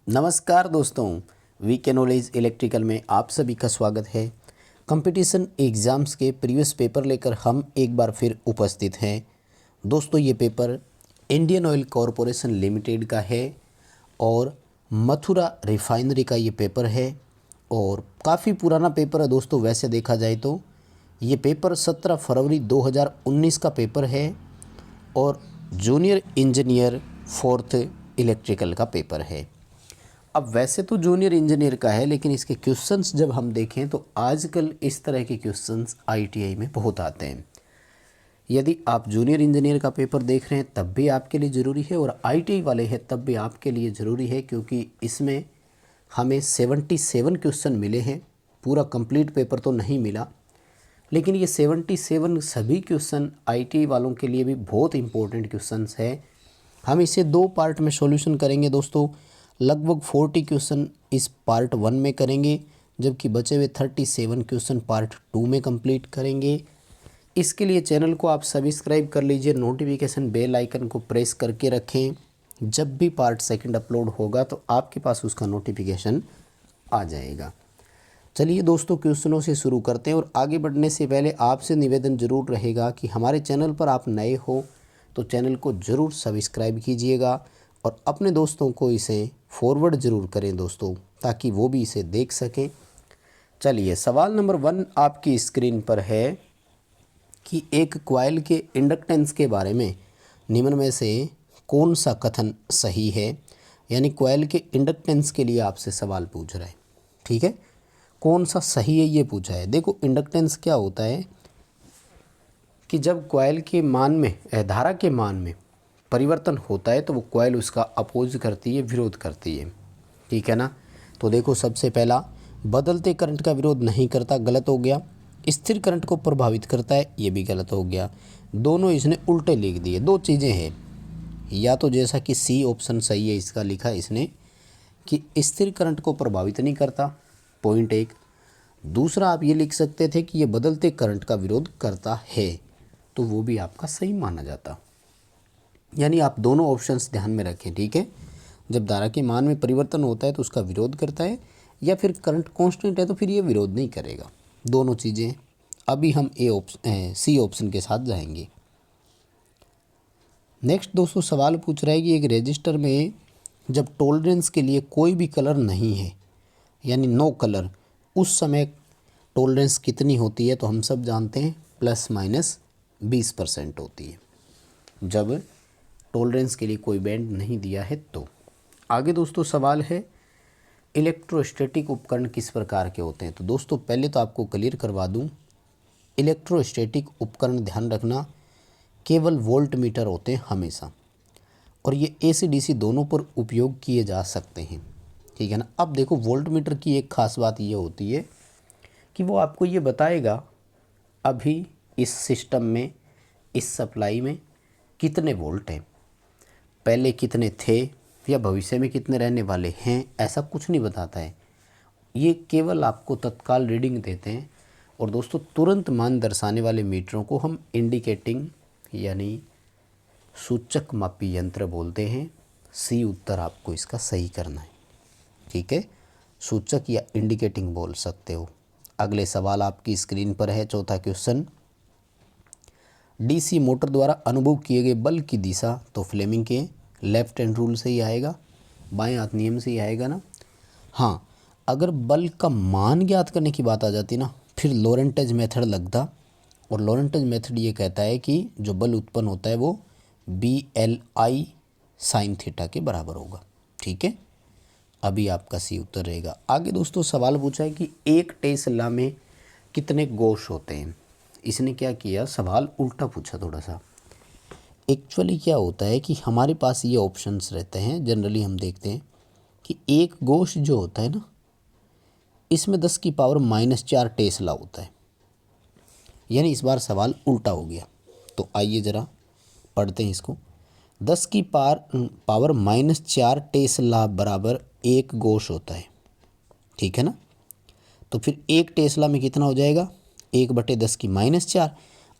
नमस्कार दोस्तों, VK knowledge electrical में आप सभी का स्वागत है। कंपटीशन एग्ज़ाम्स के प्रीवियस पेपर लेकर हम एक बार फिर उपस्थित हैं। दोस्तों ये paper Indian oil corporation limited का है और मथुरा रिफाइनरी का ये पेपर है और काफ़ी पुराना पेपर है दोस्तों। वैसे देखा जाए तो ये पेपर 17 फरवरी 2019 का पेपर है और जूनियर इंजीनियर फोर्थ इलेक्ट्रिकल का पेपर है। अब वैसे तो जूनियर इंजीनियर का है, लेकिन इसके क्वेश्चंस जब हम देखें तो आजकल इस तरह के क्वेश्चंस आईटीआई में बहुत आते हैं। यदि आप जूनियर इंजीनियर का पेपर देख रहे हैं तब भी आपके लिए ज़रूरी है और आईटीआई वाले हैं तब भी आपके लिए ज़रूरी है, क्योंकि इसमें हमें 77 क्वेश्चन मिले हैं। पूरा कंप्लीट पेपर तो नहीं मिला, लेकिन ये 77 सभी क्वेश्चन आईटीआई वालों के लिए भी बहुत इंपॉर्टेंट क्वेश्चंस है। हम इसे 2 पार्ट में सॉल्यूशन करेंगे दोस्तों। लगभग 40 क्वेश्चन इस पार्ट 1 में करेंगे, जबकि बचे हुए 37 क्वेश्चन पार्ट 2 में कंप्लीट करेंगे। इसके लिए चैनल को आप सब्सक्राइब कर लीजिए, नोटिफिकेशन बेल आइकन को प्रेस करके रखें। जब भी पार्ट 2 अपलोड होगा तो आपके पास उसका नोटिफिकेशन आ जाएगा। चलिए दोस्तों, क्वेश्चनों से शुरू करते हैं और आगे बढ़ने से पहले आपसे निवेदन ज़रूर रहेगा कि हमारे चैनल पर आप नए हो तो चैनल को ज़रूर सब्सक्राइब कीजिएगा और अपने दोस्तों को इसे फॉरवर्ड ज़रूर करें दोस्तों, ताकि वो भी इसे देख सकें। चलिए, सवाल नंबर 1 आपकी स्क्रीन पर है कि एक कॉइल के इंडक्टेंस के बारे में निम्न में से कौन सा कथन सही है। यानी कॉइल के इंडक्टेंस के लिए आपसे सवाल पूछ रहा है, ठीक है। कौन सा सही है ये पूछा है। देखो, इंडक्टेंस क्या होता है कि जब कॉइल के मान में, धारा के मान में परिवर्तन होता है तो वो कॉइल उसका अपोज करती है, विरोध करती है, ठीक है ना। तो देखो, सबसे पहला, बदलते करंट का विरोध नहीं करता, गलत हो गया। स्थिर करंट को प्रभावित करता है, ये भी गलत हो गया। दोनों इसने उल्टे लिख दिए। 2 चीज़ें हैं, या तो जैसा कि सी ऑप्शन सही है इसका, लिखा इसने कि स्थिर करंट को प्रभावित नहीं करता, पॉइंट 1। दूसरा आप ये लिख सकते थे कि ये बदलते करंट का विरोध करता है, तो वो भी आपका सही माना जाता। यानी आप दोनों ऑप्शंस ध्यान में रखें, ठीक है। जब धारा के मान में परिवर्तन होता है तो उसका विरोध करता है, या फिर करंट कांस्टेंट है तो फिर ये विरोध नहीं करेगा। दोनों चीज़ें। अभी हम सी ऑप्शन के साथ जाएंगे। नेक्स्ट दोस्तों, सवाल पूछ रहा है कि एक रेजिस्टर में जब टॉलरेंस के लिए कोई भी कलर नहीं है, यानी नो कलर, उस समय टॉलरेंस कितनी होती है। तो हम सब जानते हैं ±20% होती है, जब टॉलरेंस के लिए कोई बैंड नहीं दिया है तो। आगे दोस्तों सवाल है, इलेक्ट्रोस्टैटिक उपकरण किस प्रकार के होते हैं। तो दोस्तों पहले तो आपको क्लियर करवा दूं, इलेक्ट्रोस्टैटिक उपकरण ध्यान रखना केवल वोल्ट मीटर होते हैं हमेशा, और ये एसी डीसी दोनों पर उपयोग किए जा सकते हैं, ठीक है ना। अब देखो, वोल्ट मीटर की एक खास बात ये होती है कि वो आपको ये बताएगा अभी इस सिस्टम में, इस सप्लाई में कितने वोल्ट हैं, पहले कितने थे या भविष्य में कितने रहने वाले हैं, ऐसा कुछ नहीं बताता है। ये केवल आपको तत्काल रीडिंग देते हैं। और दोस्तों, तुरंत मान दर्शाने वाले मीटरों को हम इंडिकेटिंग यानी सूचक मापी यंत्र बोलते हैं। सी उत्तर आपको इसका सही करना है, ठीक है। सूचक या इंडिकेटिंग बोल सकते हो। अगले सवाल आपकी स्क्रीन पर है, चौथा क्वेश्चन। डीसी मोटर द्वारा अनुभव किए गए बल की दिशा, तो फ्लेमिंग के लेफ्ट हैंड रूल से ही आएगा, बाएं हाथ नियम से ही आएगा ना। हाँ, अगर बल का मान ज्ञात करने की बात आ जाती ना, फिर लोरेंटेज मेथड लगता। और लोरेंटेज मेथड ये कहता है कि जो बल उत्पन्न होता है वो BLI साइन थीटा के बराबर होगा, ठीक है। अभी आपका सी उत्तर रहेगा। आगे दोस्तों सवाल पूछा है कि एक टेस्ला में कितने गोश होते हैं। इसने क्या किया, सवाल उल्टा पूछा थोड़ा सा। एक्चुअली क्या होता है कि हमारे पास ये ऑप्शंस रहते हैं, जनरली हम देखते हैं कि एक गोश जो होता है ना, इसमें 10 की पावर -4 टेस्ला होता है। यानी इस बार सवाल उल्टा हो गया। तो आइए ज़रा पढ़ते हैं इसको। 10 की पावर -4 टेस्ला बराबर एक गोश होता है, ठीक है ना। तो फिर एक टेस्ला में कितना हो जाएगा, 1/10 की -4।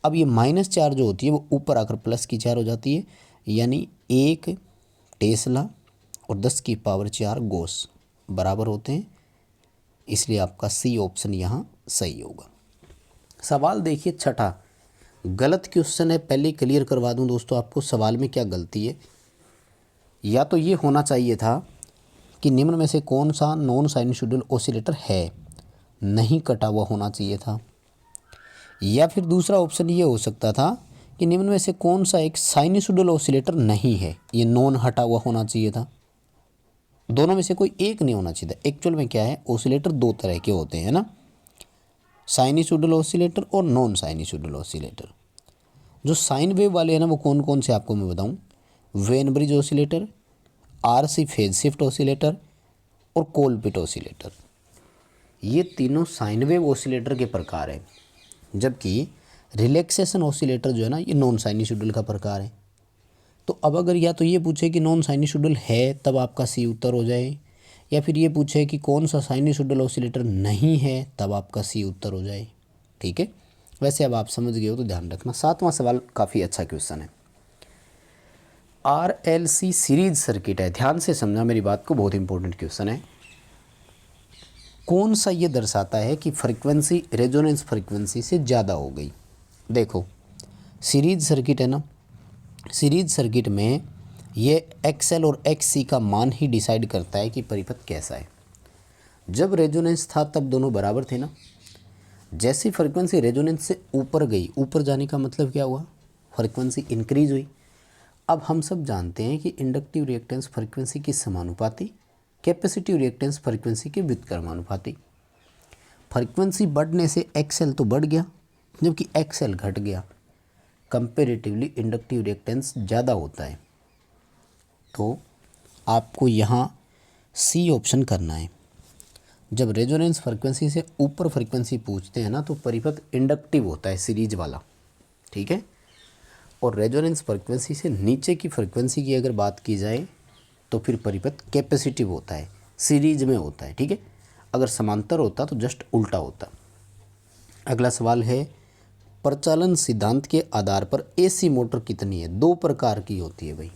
अब ये -4 जो होती है वो ऊपर आकर +4 हो जाती है, यानी एक टेस्ला और 10 की पावर 4 गॉस बराबर होते हैं, इसलिए आपका सी ऑप्शन यहाँ सही होगा। सवाल देखिए छठा, गलत क्वेश्चन है, पहले क्लियर करवा दूं दोस्तों आपको सवाल में क्या गलती है। या तो ये होना चाहिए था कि निम्न में से कौन सा नॉन साइनसॉइडल ऑसिलेटर है, नहीं कटा हुआ होना चाहिए था। या फिर दूसरा ऑप्शन ये हो सकता था कि निम्न में से कौन सा एक साइनसॉइडल ऑसिलेटर नहीं है, ये नॉन हटा हुआ होना चाहिए था। दोनों में से कोई एक नहीं होना चाहिए था। एक्चुअल में क्या है, ऑसिलेटर दो तरह के होते हैं ना, साइनसॉइडल ऑसिलेटर और नॉन साइनसॉइडल ऑसिलेटर। जो साइन वेव वाले हैं ना वो कौन कौन से आपको मैं बताऊं, Wien bridge oscillator, RC phase shift oscillator और कोलपिट ऑसिलेटर, ये तीनों साइन वेव ऑसिलेटर के प्रकार हैं। जबकि रिलैक्सेशन ऑसिलेटर जो है ना, ये नॉन साइनसॉइडल का प्रकार है। तो अब अगर या तो ये पूछे कि नॉन साइनसॉइडल है तब आपका सी उत्तर हो जाए, या फिर ये पूछे कि कौन सा साइनसॉइडल ऑसिलेटर नहीं है तब आपका सी उत्तर हो जाए। ठीक है, वैसे अब आप समझ गए हो तो ध्यान रखना। सातवां सवाल काफ़ी अच्छा क्वेश्चन है। RLC सीरीज सर्किट है, ध्यान से समझना मेरी बात को, बहुत इंपॉर्टेंट क्वेश्चन है। कौन सा ये दर्शाता है कि फ्रीक्वेंसी रेजोनेंस फ्रीक्वेंसी से ज़्यादा हो गई। देखो सीरीज सर्किट है ना, सीरीज सर्किट में ये XL और XC का मान ही डिसाइड करता है कि परिपथ कैसा है। जब रेजोनेंस था तब दोनों बराबर थे ना, जैसी फ्रीक्वेंसी रेजोनेंस से ऊपर गई, ऊपर जाने का मतलब क्या हुआ, फ्रीक्वेंसी इंक्रीज हुई। अब हम सब जानते हैं कि इंडक्टिव रिएक्टेंस फ्रीक्वेंसी के समानुपाती, कैपेसिटिव रिएक्टेंस फ्रीक्वेंसी के व्युत्क्रमानुपाती। फ्रीक्वेंसी बढ़ने से XL तो बढ़ गया, जबकि XL घट गया। कंपेरेटिवली इंडक्टिव रिएक्टेंस ज़्यादा होता है। तो आपको यहाँ सी ऑप्शन करना है। जब रेजोनेंस फ्रीक्वेंसी से ऊपर फ्रीक्वेंसी पूछते हैं ना तो परिपथ इंडक्टिव होता है, सीरीज वाला। ठीक है, और रेजोनेंस फ्रीक्वेंसी से नीचे की फ्रीक्वेंसी की अगर बात की जाए तो फिर परिपथ कैपेसिटिव होता है, सीरीज में होता है। ठीक है, अगर समांतर होता तो जस्ट उल्टा होता। अगला सवाल है, प्रचालन सिद्धांत के आधार पर एसी मोटर कितनी है। दो प्रकार की होती है भाई,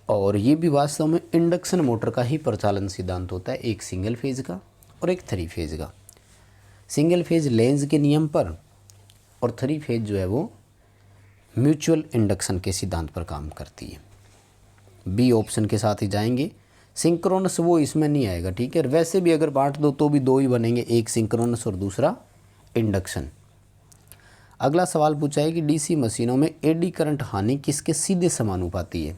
और ये भी वास्तव में इंडक्शन मोटर का ही प्रचालन सिद्धांत होता है, एक सिंगल फेज का और एक थ्री फेज का। सिंगल फेज लेंज के नियम पर और थ्री फेज जो है वो म्यूचुअल इंडक्शन के सिद्धांत पर काम करती है। बी ऑप्शन के साथ ही जाएंगे। सिंक्रोनस वो इसमें नहीं आएगा। ठीक है, वैसे भी अगर बांट दो तो भी दो ही बनेंगे, एक सिंक्रोनस और दूसरा इंडक्शन। अगला सवाल पूछा है कि डीसी मशीनों में एडी करंट हानि किसके सीधे समानुपाती है।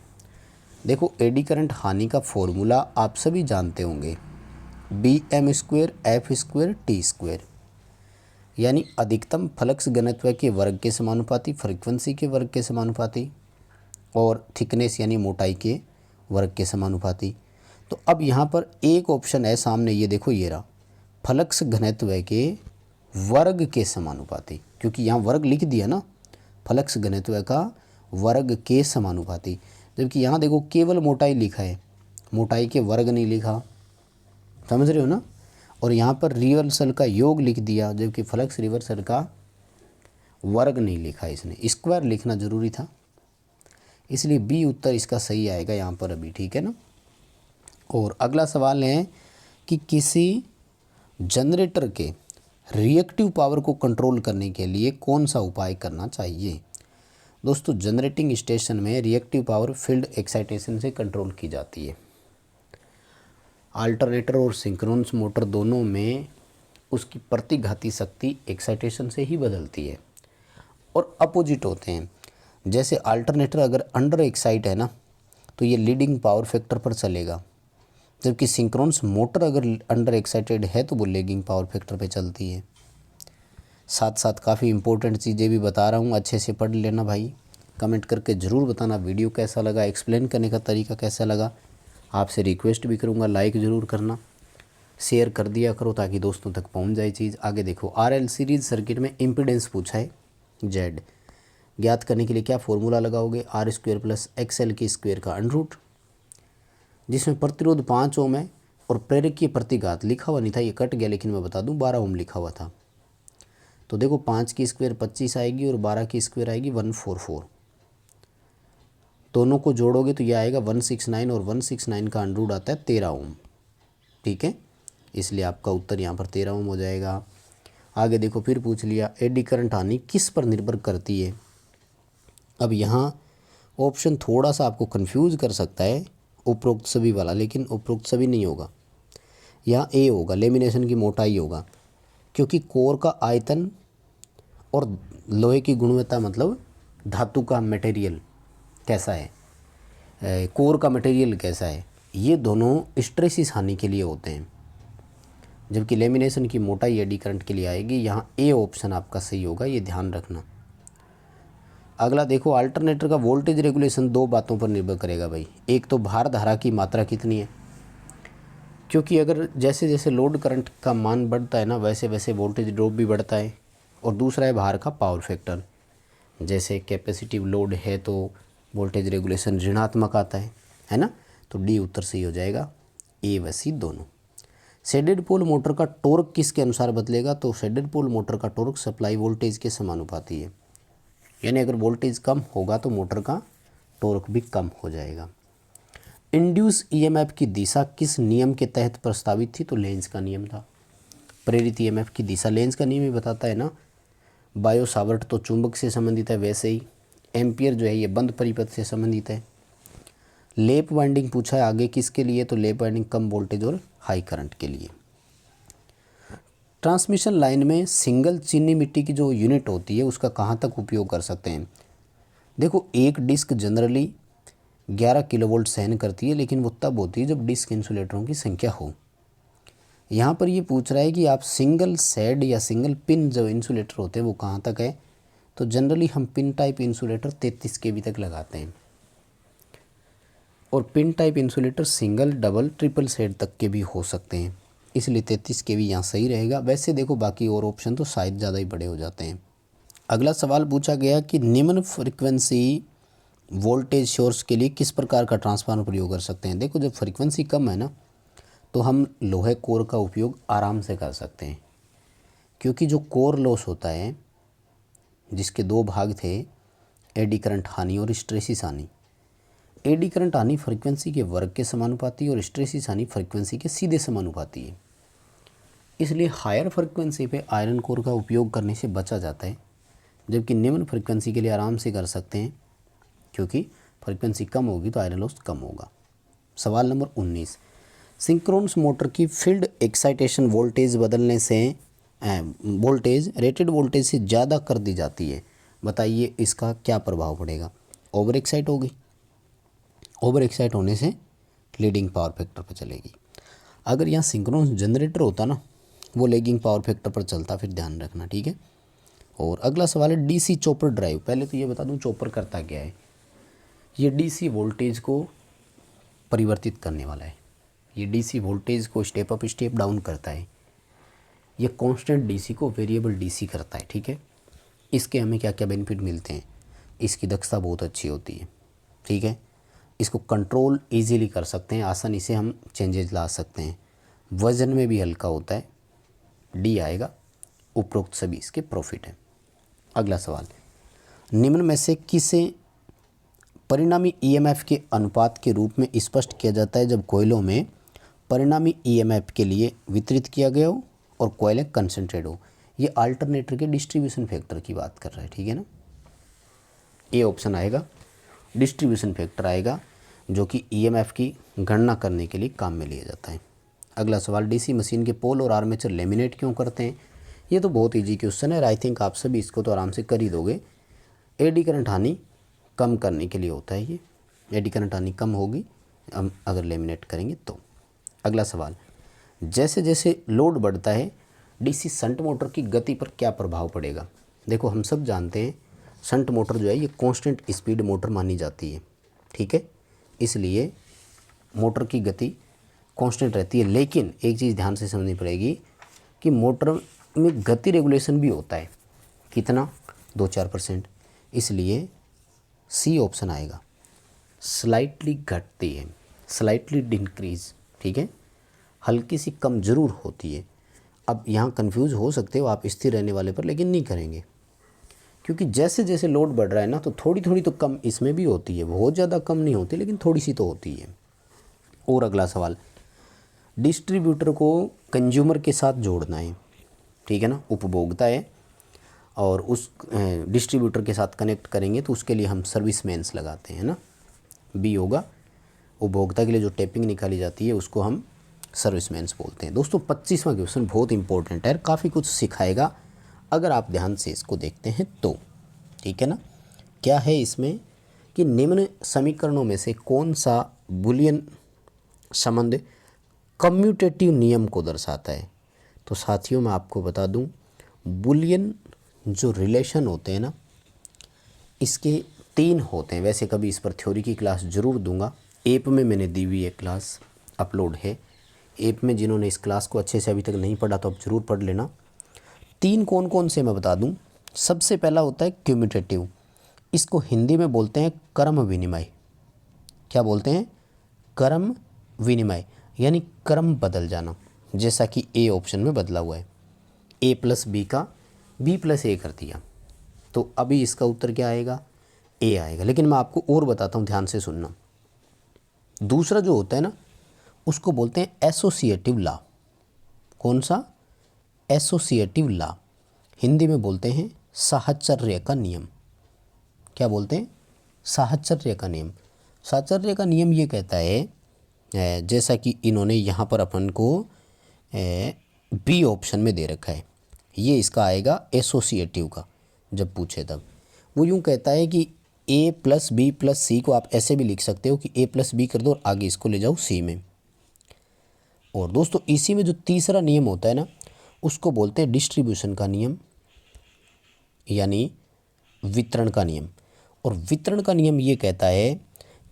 देखो एडी करंट हानि का फॉर्मूला आप सभी जानते होंगे, BM² F² T², यानी अधिकतम फ्लक्स घनत्व के वर्ग के समानुपाती, फ्रीक्वेंसी के वर्ग के समानुपाती और थिकनेस यानी मोटाई के वर्ग के समानुपाती। तो अब यहाँ पर एक ऑप्शन है सामने, ये देखो ये रहा, फ्लक्स घनत्व के वर्ग के समानुपाती, क्योंकि यहाँ वर्ग लिख दिया ना, फ्लक्स घनत्व का वर्ग के समानुपाती। जबकि यहाँ देखो केवल मोटाई लिखा है, मोटाई के वर्ग नहीं लिखा, समझ रहे हो ना। और यहाँ पर रिवर्सल का योग लिख दिया, जबकि फ्लक्स रिवर्सल का वर्ग नहीं लिखा, इसने स्क्वायर लिखना जरूरी था। इसलिए बी उत्तर इसका सही आएगा यहाँ पर अभी। ठीक है ना। और अगला सवाल है कि किसी जनरेटर के रिएक्टिव पावर को कंट्रोल करने के लिए कौन सा उपाय करना चाहिए। दोस्तों जनरेटिंग स्टेशन में रिएक्टिव पावर फील्ड एक्साइटेशन से कंट्रोल की जाती है। अल्टरनेटर और सिंक्रोनस मोटर दोनों में उसकी प्रतिघाती शक्ति एक्साइटेशन से ही बदलती है और अपोजिट होते हैं। जैसे अल्टरनेटर अगर अंडर एक्साइट है ना तो ये लीडिंग पावर फैक्टर पर चलेगा, जबकि सिंक्रोनस मोटर अगर अंडर एक्साइटेड है तो वो लैगिंग पावर फैक्टर पे चलती है। साथ साथ काफ़ी इंपॉर्टेंट चीज़ें भी बता रहा हूँ, अच्छे से पढ़ लेना भाई। कमेंट करके ज़रूर बताना वीडियो कैसा लगा, एक्सप्लेन करने का तरीका कैसा लगा। आपसे रिक्वेस्ट भी करूँगा लाइक ज़रूर करना, शेयर कर दिया करो ताकि दोस्तों तक पहुँच जाए चीज़। आगे देखो RL सीरीज सर्किट में इम्पीडेंस पूछा है Z, ज्ञात करने के लिए क्या फॉर्मूला लगाओगे, R² + XL के स्क्वायर का अंडर रूट, जिसमें प्रतिरोध 5 ओम है और प्रेरक की प्रतिघात लिखा हुआ नहीं था, ये कट गया लेकिन मैं बता दूं 12 ओम लिखा हुआ था। तो देखो 5 की स्क्वायर 25 आएगी और 12 की स्क्वायर आएगी 144। दोनों को जोड़ोगे तो ये आएगा 169 और 169 का अंडर रूट आता है 13 ओम। ठीक है, इसलिए आपका उत्तर यहाँ पर 13 ओम हो जाएगा। आगे देखो फिर पूछ लिया एडी करंट हानि किस पर निर्भर करती है। अब यहाँ ऑप्शन थोड़ा सा आपको कंफ्यूज कर सकता है उपरोक्त सभी वाला, लेकिन उपरोक्त सभी नहीं होगा। यहाँ ए होगा, लेमिनेशन की मोटाई होगा, क्योंकि कोर का आयतन और लोहे की गुणवत्ता मतलब धातु का मटेरियल कैसा है, कोर का मटेरियल कैसा है, ये दोनों स्ट्रेसिस हानि के लिए होते हैं, जबकि लेमिनेशन की मोटाई एडी करंट के लिए आएगी। यहाँ ए ऑप्शन आपका सही होगा, ये ध्यान रखना। अगला देखो अल्टरनेटर का वोल्टेज रेगुलेशन दो बातों पर निर्भर करेगा भाई। एक तो भार धारा की मात्रा कितनी है, क्योंकि अगर जैसे जैसे लोड करंट का मान बढ़ता है ना वैसे वैसे वोल्टेज ड्रॉप भी बढ़ता है। और दूसरा है भार का पावर फैक्टर, जैसे कैपेसिटिव लोड है तो वोल्टेज रेगुलेशन ऋणात्मक आता है ना। तो डी उत्तर सही हो जाएगा, ए व सी दोनों। शेडेड पोल मोटर का टॉर्क किसके अनुसार बदलेगा, तो शेडेड पोल मोटर का टॉर्क सप्लाई वोल्टेज के समानुपाती है, यानी अगर वोल्टेज कम होगा तो मोटर का टॉर्क भी कम हो जाएगा। इंड्यूस ईएमएफ की दिशा किस नियम के तहत प्रस्तावित थी, तो लेंज का नियम था। प्रेरित ईएमएफ की दिशा लेंज का नियम ही बताता है ना। बायो सावर्ट तो चुंबक से संबंधित है, वैसे ही एम्पियर जो है ये बंद परिपथ से संबंधित है। लेप वाइंडिंग पूछा है आगे किसके लिए, तो लेप वाइंडिंग कम वोल्टेज और हाई करंट के लिए। ट्रांसमिशन लाइन में सिंगल चीनी मिट्टी की जो यूनिट होती है उसका कहाँ तक उपयोग कर सकते हैं। देखो एक डिस्क जनरली 11 किलोवोल्ट सहन करती है, लेकिन वो तब होती है जब डिस्क इंसुलेटरों की संख्या हो। यहाँ पर ये पूछ रहा है कि आप सिंगल सेड या सिंगल पिन जो इंसुलेटर होते हैं वो कहाँ तक है, तो जनरली हम पिन टाइप इंसुलेटर 33 केवी तक लगाते हैं। और pin type insulator single double triple said तक के भी हो सकते हैं, इसलिए 33 केवी यहाँ सही रहेगा। वैसे देखो बाकी और ऑप्शन तो शायद ज़्यादा ही बड़े हो जाते हैं। अगला सवाल पूछा गया कि निम्न फ्रिक्वेंसी वोल्टेज सोर्स के लिए किस प्रकार का ट्रांसफार्मर प्रयोग कर सकते हैं। देखो जब फ्रीक्वेंसी कम है ना तो हम लोहे कोर का उपयोग आराम से कर सकते हैं, क्योंकि जो कोर लॉस होता है जिसके दो भाग थे, एडी करंट हानि और हिस्टैरिसीस हानि। एडी करंट हानि फ्रीक्वेंसी के वर्ग के समानुपाती और हिस्टैरिसीस हानि फ्रीक्वेंसी के सीधे समानुपाती है, इसलिए हायर फ्रीक्वेंसी पे आयरन कोर का उपयोग करने से बचा जाता है, जबकि निम्न फ्रीक्वेंसी के लिए आराम से कर सकते हैं, क्योंकि फ्रीक्वेंसी कम होगी तो आयरन लॉस कम होगा। सवाल नंबर 19, सिंक्रोनस मोटर की फील्ड एक्साइटेशन वोल्टेज बदलने से वोल्टेज रेटेड वोल्टेज से ज़्यादा कर दी जाती है, बताइए इसका क्या प्रभाव पड़ेगा। ओवर एक्साइट होगी, ओवर एक्साइट होने से लीडिंग पावर फैक्टर पर चलेगी। अगर यहाँ सिंक्रोनस जनरेटर होता ना वो लैगिंग पावर फैक्टर पर चलता, फिर ध्यान रखना, ठीक है। और अगला सवाल है डीसी चॉपर ड्राइव। पहले तो ये बता दूँ चॉपर करता क्या है। ये डीसी वोल्टेज को परिवर्तित करने वाला है, ये डीसी वोल्टेज को स्टेप अप स्टेप डाउन करता है, ये कांस्टेंट डीसी को वेरिएबल डीसी करता है, ठीक है। इसके हमें क्या क्या बेनिफिट मिलते हैं, इसकी दक्षता बहुत अच्छी होती है, ठीक है। इसको कंट्रोल इजीली कर सकते हैं, आसानी से हम चेंजेस ला सकते हैं, वजन में भी हल्का होता है, डी आएगा। उपरोक्त सभी इसके प्रॉफिट है। अगला सवाल, निम्न में से किसे परिणामी ईएमएफ के अनुपात के रूप में स्पष्ट किया जाता है जब कोयलों में परिणामी ईएमएफ के लिए वितरित किया गया हो और कोयले कंसंट्रेट हो। ये अल्टरनेटर के डिस्ट्रीब्यूशन फैक्टर की बात कर रहा है, ठीक है ना। ए ऑप्शन आएगा, डिस्ट्रीब्यूशन फैक्टर आएगा, जो कि ईएमएफ की गणना करने के लिए काम में लिया जाता है। अगला सवाल, डीसी मशीन के पोल और आर्मेचर लेमिनेट क्यों करते हैं। ये तो बहुत ईजी क्वेश्चन है, आई थिंक आप सभी इसको तो आराम से कर ही दोगे। एडी करंट हानि कम करने के लिए होता है, ये एडी करंट हानि कम होगी हम अगर लेमिनेट करेंगे तो। अगला सवाल, जैसे जैसे लोड बढ़ता है डीसी शंट मोटर की गति पर क्या प्रभाव पड़ेगा। देखो हम सब जानते हैं शंट मोटर जो है ये कांस्टेंट स्पीड मोटर मानी जाती है, ठीक है, इसलिए मोटर की गति कांस्टेंट रहती है। लेकिन एक चीज़ ध्यान से समझनी पड़ेगी कि मोटर में गति रेगुलेशन भी होता है, कितना, 2-4%, इसलिए सी ऑप्शन आएगा, स्लाइटली घटती है, स्लाइटली डिक्रीज, ठीक है, हल्की सी कम जरूर होती है। अब यहाँ कंफ्यूज हो सकते हो आप स्थिर रहने वाले पर, लेकिन नहीं करेंगे, क्योंकि जैसे जैसे लोड बढ़ रहा है ना, तो थोड़ी थोड़ी तो कम इसमें भी होती है, बहुत ज़्यादा कम नहीं होती लेकिन थोड़ी सी तो होती है। और अगला सवाल, डिस्ट्रीब्यूटर को कंज्यूमर के साथ जोड़ना है, ठीक है ना, उपभोक्ता है और उस डिस्ट्रीब्यूटर के साथ कनेक्ट करेंगे तो उसके लिए हम सर्विसमैन्स लगाते हैं ना, बी होगा। उपभोक्ता के लिए जो टैपिंग निकाली जाती है उसको हम सर्विसमैन्स बोलते हैं। दोस्तों 25वां क्वेश्चन बहुत इंपॉर्टेंट है, काफ़ी कुछ सिखाएगा अगर आप ध्यान से इसको देखते हैं तो, ठीक है ना। क्या है इसमें कि निम्न समीकरणों में से कौन सा बुलियन संबंध कम्यूटेटिव नियम को दर्शाता है। तो साथियों मैं आपको बता दूं, बुलियन जो रिलेशन होते हैं ना, इसके 3 होते हैं। वैसे कभी इस पर थ्योरी की क्लास ज़रूर दूंगा, ऐप में मैंने दी हुई एक क्लास अपलोड है, ऐप में जिन्होंने इस क्लास को अच्छे से अभी तक नहीं पढ़ा तो आप ज़रूर पढ़ लेना। 3 कौन कौन से मैं बता दूं। सबसे पहला होता है क्यूमुटेटिव, इसको हिंदी में बोलते हैं क्रम विनिमय। क्या बोलते हैं? क्रम विनिमय, यानी क्रम बदल जाना, जैसा कि ए ऑप्शन में बदला हुआ है, ए प्लस बी का बी प्लस ए कर दिया, तो अभी इसका उत्तर क्या आएगा? ए आएगा। लेकिन मैं आपको और बताता हूँ, ध्यान से सुनना। दूसरा जो होता है ना, उसको बोलते हैं एसोसिएटिव लॉ। कौन सा? एसोसिएटिव लॉ, हिंदी में बोलते हैं साहचर्य का नियम। क्या बोलते हैं? साहचर्य का नियम। साहचर्य का नियम ये कहता है, जैसा कि इन्होंने यहाँ पर अपन को बी ऑप्शन में दे रखा है, ये इसका आएगा एसोसिएटिव का। जब पूछे तब वो यूँ कहता है कि ए प्लस बी प्लस सी को आप ऐसे भी लिख सकते हो कि ए प्लस बी कर दो और आगे इसको ले जाओ सी में। और दोस्तों इसी में जो तीसरा नियम होता है ना, उसको बोलते हैं डिस्ट्रीब्यूशन का नियम, यानी वितरण का नियम। और वितरण का नियम ये कहता है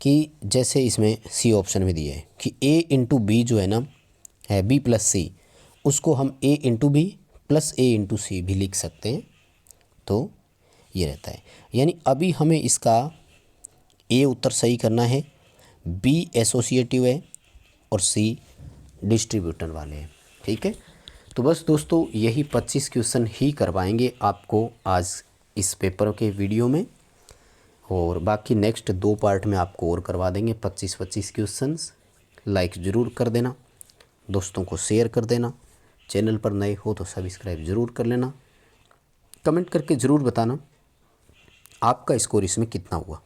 कि जैसे इसमें सी ऑप्शन में दिया है कि ए इंटू बी जो है ना, है बी प्लस सी, उसको हम ए इंटू बी प्लस ए इंटू सी भी लिख सकते हैं। तो ये रहता है, यानी अभी हमें इसका ए उत्तर सही करना है, बी एसोसिएटिव है और सी डिस्ट्रीब्यूटर वाले हैं, ठीक है। तो बस दोस्तों यही 25 क्वेश्चन ही करवाएंगे आपको आज इस पेपर के वीडियो में, और बाकी नेक्स्ट 2 पार्ट में आपको और करवा देंगे 25-25 क्वेश्चंस। लाइक ज़रूर कर देना, दोस्तों को शेयर कर देना, चैनल पर नए हो तो सब्सक्राइब ज़रूर कर लेना, कमेंट करके ज़रूर बताना आपका स्कोर इसमें कितना हुआ।